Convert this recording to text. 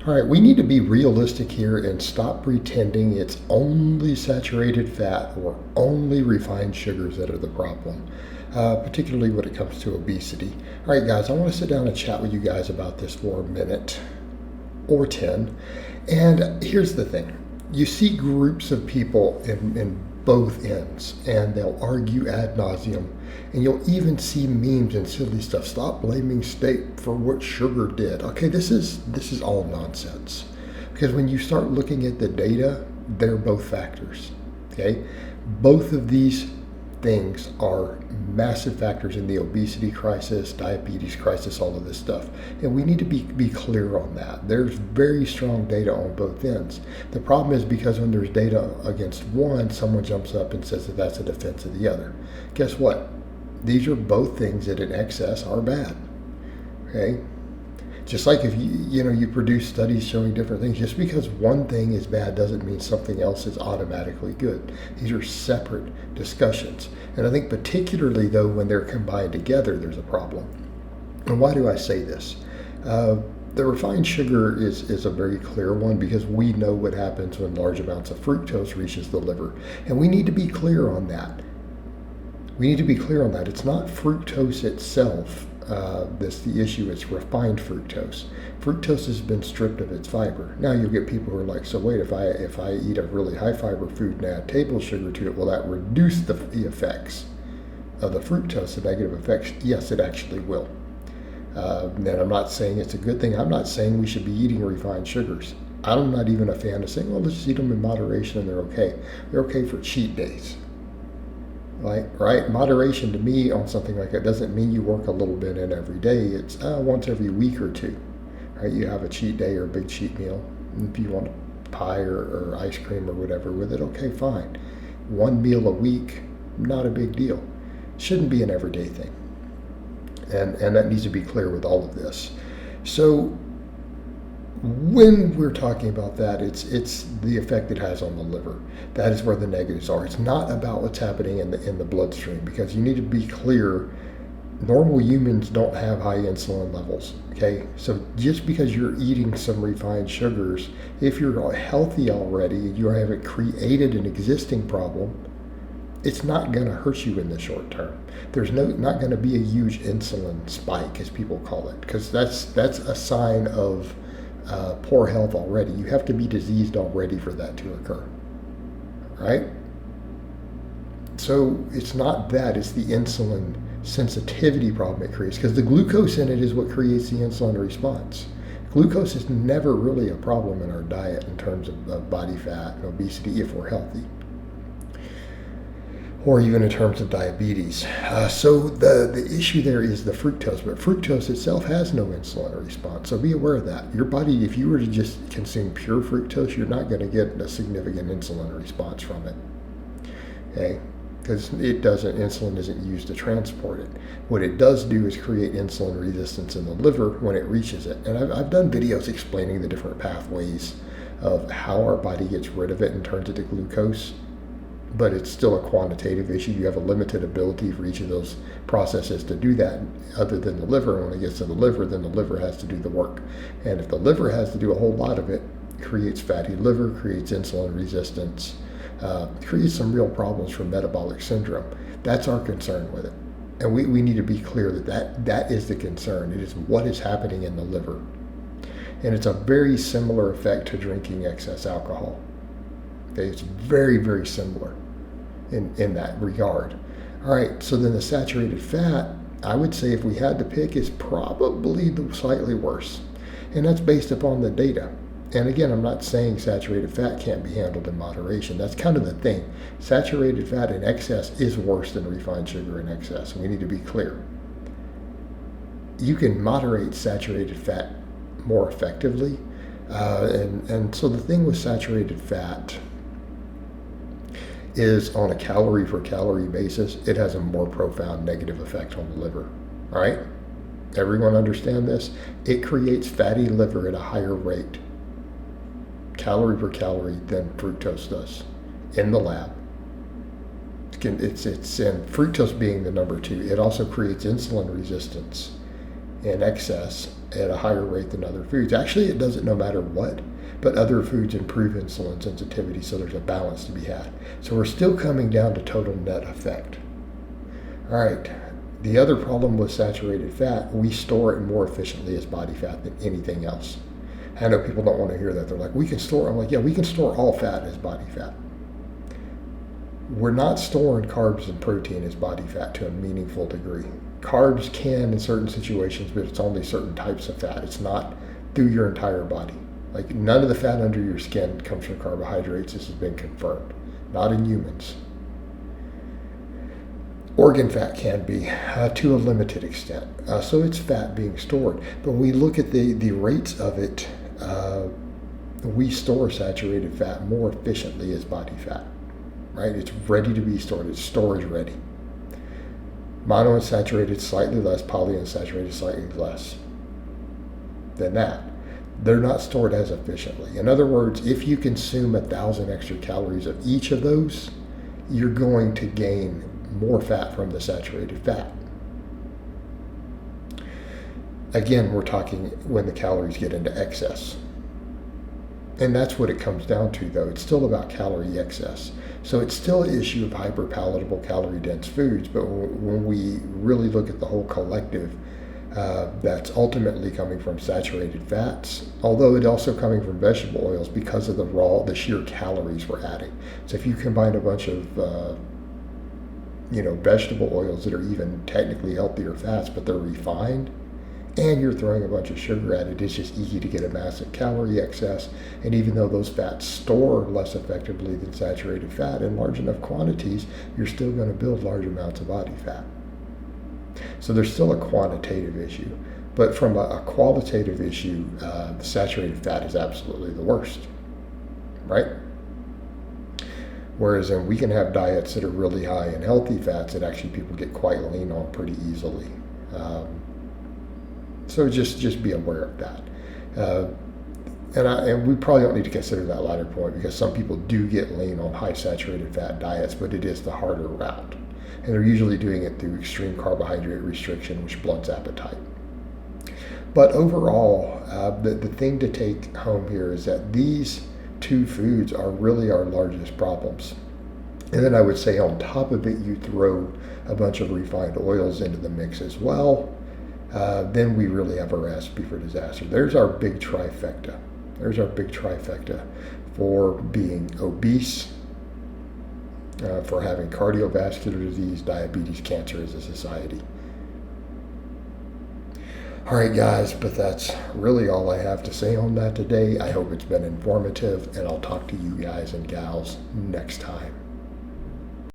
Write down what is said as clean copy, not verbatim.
All right, we need to be realistic here and stop pretending it's only saturated fat or only refined sugars that are the problem, particularly when it comes to obesity. All right, guys, I want to sit down and chat with you guys about this for a minute or 10. And here's the thing. You see groups of people in both ends, and they'll argue ad nauseum, and you'll even see memes and silly stuff. Stop blaming state for what sugar did. Okay, this is all nonsense. Because when you start looking at the data, they're both factors. Okay? Both of these things are massive factors in the obesity crisis, diabetes crisis, all of this stuff. And we need to be clear on that. There's very strong data on both ends. The problem is because when there's data against one, someone jumps up and says that that's a defense of the other. Guess what? These are both things that in excess are bad. Okay? Just like if you produce studies showing different things, just because one thing is bad doesn't mean something else is automatically good. These are separate discussions. And I think particularly though when they're combined together, there's a problem. And why do I say this? The refined sugar is a very clear one because we know what happens when large amounts of fructose reaches the liver. And we need to be clear on that. It's not fructose itself that's the issue. It's refined fructose. Fructose has been stripped of its fiber. Now you'll get people who are like, so wait, if I eat a really high fiber food and add table sugar to it, will that reduce the effects of the fructose, the negative effects? Yes, it actually will. And I'm not saying it's a good thing. I'm not saying we should be eating refined sugars. I'm not even a fan of saying, well, let's just eat them in moderation and they're okay. They're okay for cheat days. Right? Moderation to me on something like that doesn't mean you work a little bit in every day. It's once every week or two. Right? You have a cheat day or a big cheat meal. If you want pie or ice cream or whatever with it, okay, fine. One meal a week, not a big deal. Shouldn't be an everyday thing. And that needs to be clear with all of this. So when we're talking about that, it's the effect it has on the liver. That is where the negatives are. It's not about what's happening in the bloodstream, because you need to be clear. Normal humans don't have high insulin levels. Okay, so just because you're eating some refined sugars, if you're healthy already, you haven't created an existing problem, it's not going to hurt you in the short term. There's not going to be a huge insulin spike, as people call it, because that's a sign of poor health already. You have to be diseased already for that to occur, right? So it's not that, it's the insulin sensitivity problem it creates, because the glucose in it is what creates the insulin response. Glucose is never really a problem in our diet in terms of body fat and obesity if we're healthy, or even in terms of diabetes. So the issue there is the fructose, but fructose itself has no insulin response. So be aware of that. Your body, if you were to just consume pure fructose, you're not going to get a significant insulin response from it. Okay? Because insulin isn't used to transport it. What it does do is create insulin resistance in the liver when it reaches it. And I've done videos explaining the different pathways of how our body gets rid of it and turns it to glucose. But it's still a quantitative issue. You have a limited ability for each of those processes to do that other than the liver. When it gets to the liver, then the liver has to do the work. And if the liver has to do a whole lot of it, creates fatty liver, creates insulin resistance, creates some real problems for metabolic syndrome. That's our concern with it. And we need to be clear that is the concern. It is what is happening in the liver. And it's a very similar effect to drinking excess alcohol. Okay, it's very, very similar in that regard. All right, so then the saturated fat, I would say if we had to pick, is probably the slightly worse. And that's based upon the data. And again, I'm not saying saturated fat can't be handled in moderation. That's kind of the thing. Saturated fat in excess is worse than refined sugar in excess. We need to be clear. You can moderate saturated fat more effectively. And so the thing with saturated fat is on a calorie for calorie basis, it has a more profound negative effect on the liver. All right? Everyone understand this? It creates fatty liver at a higher rate, calorie per calorie, than fructose does in the lab. It's in fructose being the number two. It also creates insulin resistance in excess at a higher rate than other foods. Actually, it does it no matter what, but other foods improve insulin sensitivity, so there's a balance to be had. So we're still coming down to total net effect. All right, the other problem with saturated fat, we store it more efficiently as body fat than anything else. I know people don't want to hear that. They're like, we can store, I'm like, yeah, we can store all fat as body fat. We're not storing carbs and protein as body fat to a meaningful degree. Carbs can in certain situations, but it's only certain types of fat. It's not through your entire body. Like, none of the fat under your skin comes from carbohydrates. This has been confirmed. Not in humans. Organ fat can be to a limited extent. So it's fat being stored. But when we look at the rates of it, we store saturated fat more efficiently as body fat. Right? It's ready to be stored. It's storage ready. Monounsaturated slightly less, polyunsaturated slightly less than that. They're not stored as efficiently. In other words, if you consume 1,000 extra calories of each of those, you're going to gain more fat from the saturated fat. Again, we're talking when the calories get into excess. And that's what it comes down to, though. It's still about calorie excess. So it's still an issue of hyperpalatable, calorie-dense foods, but when we really look at the whole collective, that's ultimately coming from saturated fats, although it's also coming from vegetable oils because of the sheer calories we're adding. So if you combine a bunch of, vegetable oils that are even technically healthier fats, but they're refined, and you're throwing a bunch of sugar at it, it's just easy to get a massive calorie excess. And even though those fats store less effectively than saturated fat in large enough quantities, you're still going to build large amounts of body fat. So there's still a quantitative issue. But from a qualitative issue, the saturated fat is absolutely the worst, right? Whereas we can have diets that are really high in healthy fats that actually people get quite lean on pretty easily. So just be aware of that. And we probably don't need to consider that latter point because some people do get lean on high saturated fat diets, but it is the harder route. And they're usually doing it through extreme carbohydrate restriction, which blunts appetite. But overall, the thing to take home here is that these two foods are really our largest problems. And then I would say on top of it, you throw a bunch of refined oils into the mix as well. Then we really have a recipe for disaster. There's our big trifecta. There's our big trifecta for being obese, for having cardiovascular disease, diabetes, cancer as a society. All right, guys, but that's really all I have to say on that today. I hope it's been informative, and I'll talk to you guys and gals next time.